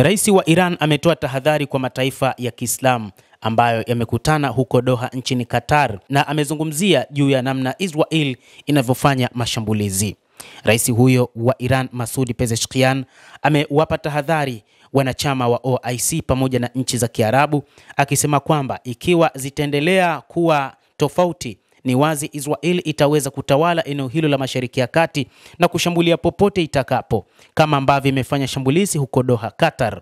Rais wa Iran ametoa tahadhari kwa mataifa ya Kiislamu ambayo yamekutana huko Doha nchini Qatar, na amezungumzia juu ya namna Israel inavyofanya mashambulizi. Rais huyo wa Iran Masoud Pezeshkian amewapa tahadhari wanachama wa OIC pamoja na nchi za Kiarabu, akisema kwamba ikiwa zitaendelea kuwa tofauti, ni wazi Israel itaweza kutawala eneo hilo la Mashariki ya Kati na kushambulia popote itakapo, kama ambavyo imefanya shambulizi huko Doha, Qatar.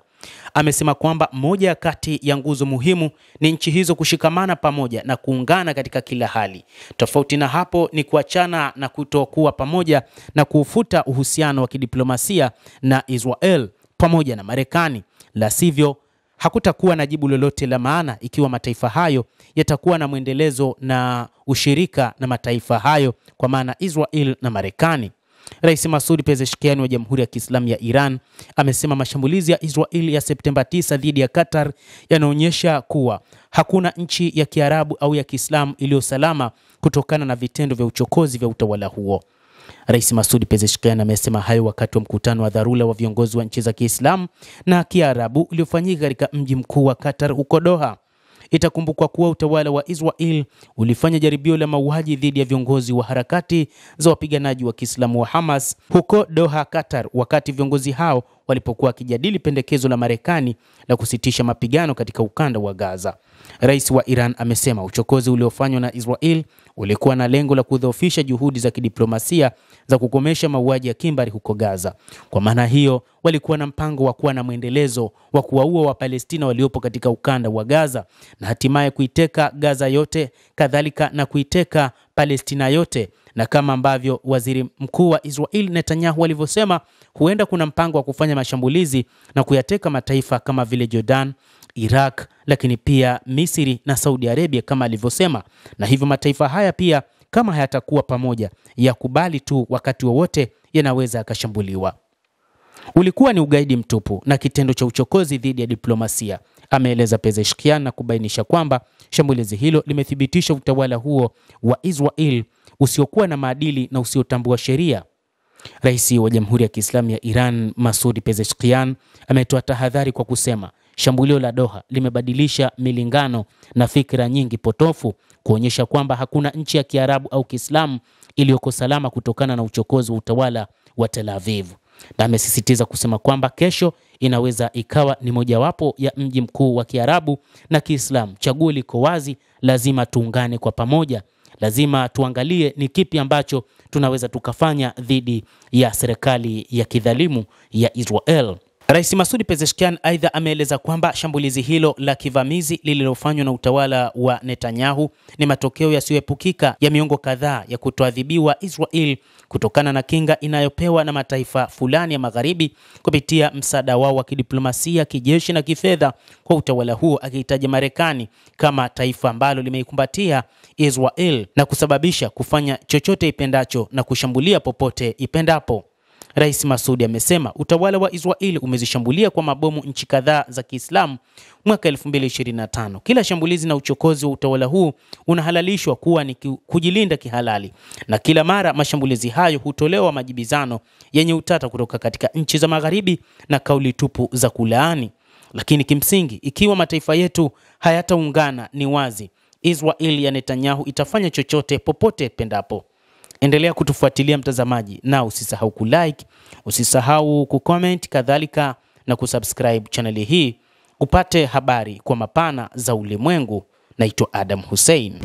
Amesema kwamba moja kati ya nguzo muhimu ni nchi hizo kushikamana pamoja na kuungana katika kila hali. Tofauti na hapo ni kuachana na kutokuwa pamoja na kufuta uhusiano wa kidiplomasia na Israel pamoja na Marekani. La sivyo hakutakuwa na jibu lolote la maana ikiwa mataifa hayo yatakuwa na mwendelezo na ushirika na mataifa hayo, kwa maana Israel na Marekani. Rais Masoud Pezeshkian wa Jamhuri ya Kiislamu ya Iran amesema mashambulizi ya Israel ya Septemba 9 dhidi ya Qatar yanaonyesha kuwa hakuna nchi ya Kiarabu au ya Kiislamu iliyo salama kutokana na vitendo vya uchokozi vya utawala huo. Rais Masoud Pezeshkian amesema hayo wakati wa mkutano wa dharura wa viongozi wa nchi za Kiislamu na Kiarabu uliofanyika katika mji mkuu wa Qatar huko Doha. Itakumbukwa kuwa utawala wa Israel ulifanya jaribio la mauaji dhidi ya viongozi wa harakati za wapiganaji wa Kiislamu wa Hamas huko Doha, Qatar, wakati viongozi hao walipokuwa wakijadili pendekezo la Marekani la kusitisha mapigano katika ukanda wa Gaza. Rais wa Iran amesema uchokozi uliofanywa na Israel ulikuwa na lengo la kudhoofisha juhudi za kidiplomasia za kukomesha mauaji ya kimbari huko Gaza. Kwa maana hiyo, walikuwa na mpango wa kuwa na mwendelezo wa kuwaua Wapalestina waliopo katika ukanda wa Gaza na hatimaye kuiteka Gaza yote, kadhalika na kuiteka Palestina yote. Na kama ambavyo waziri mkuu wa Israel Netanyahu alivyosema, huenda kuna mpango wa kufanya mashambulizi na kuyateka mataifa kama vile Jordan, Iraq, lakini pia Misri na Saudi Arabia kama alivyosema. Na hivyo mataifa haya pia kama hayatakuwa pamoja, yakubali tu wakati wowote yanaweza yakashambuliwa. Ulikuwa ni ugaidi mtupu na kitendo cha uchokozi dhidi ya diplomasia, ameeleza Pezeshkian, na kubainisha kwamba shambulizi hilo limethibitisha utawala huo wa Israel usiokuwa na maadili na usiotambua sheria. Rais wa Jamhuri ya Kiislamu ya Iran Masoud Pezeshkian ametoa tahadhari kwa kusema shambulio la Doha limebadilisha milingano na fikra nyingi potofu, kuonyesha kwamba hakuna nchi ya Kiarabu au Kiislamu iliyoko salama kutokana na uchokozi wa utawala wa Tel Aviv. Na amesisitiza kusema kwamba kesho inaweza ikawa ni mojawapo ya mji mkuu wa Kiarabu na Kiislamu. Chaguo liko wazi, lazima tuungane kwa pamoja. Lazima tuangalie ni kipi ambacho tunaweza tukafanya dhidi ya serikali ya kidhalimu ya Israel. Rais Masoud Pezeshkian aidha ameeleza kwamba shambulizi hilo la kivamizi lililofanywa na utawala wa Netanyahu ni matokeo yasiyoepukika ya miongo kadhaa ya kutoadhibiwa Israel kutokana na kinga inayopewa na mataifa fulani ya Magharibi kupitia msaada wao wa kidiplomasia, kijeshi na kifedha kwa utawala huo, akihitaja Marekani kama taifa ambalo limeikumbatia Israel na kusababisha kufanya chochote ipendacho na kushambulia popote ipendapo. Rais Masoud amesema utawala wa Israel umezishambulia kwa mabomu nchi kadhaa za Kiislamu mwaka 2025. Kila shambulizi na uchokozi wa utawala huu unahalalishwa kuwa ni kujilinda kihalali, na kila mara mashambulizi hayo hutolewa majibizano yenye utata kutoka katika nchi za Magharibi na kauli tupu za kulaani. Lakini kimsingi, ikiwa mataifa yetu hayataungana, ni wazi Israel ya Netanyahu itafanya chochote popote pendapo. Endelea kutufuatilia mtazamaji, na usisahau kulike, usisahau kucomment, kadhalika na kusubscribe channel hii upate habari kwa mapana za ulimwengu. Naitwa Adam Hussein.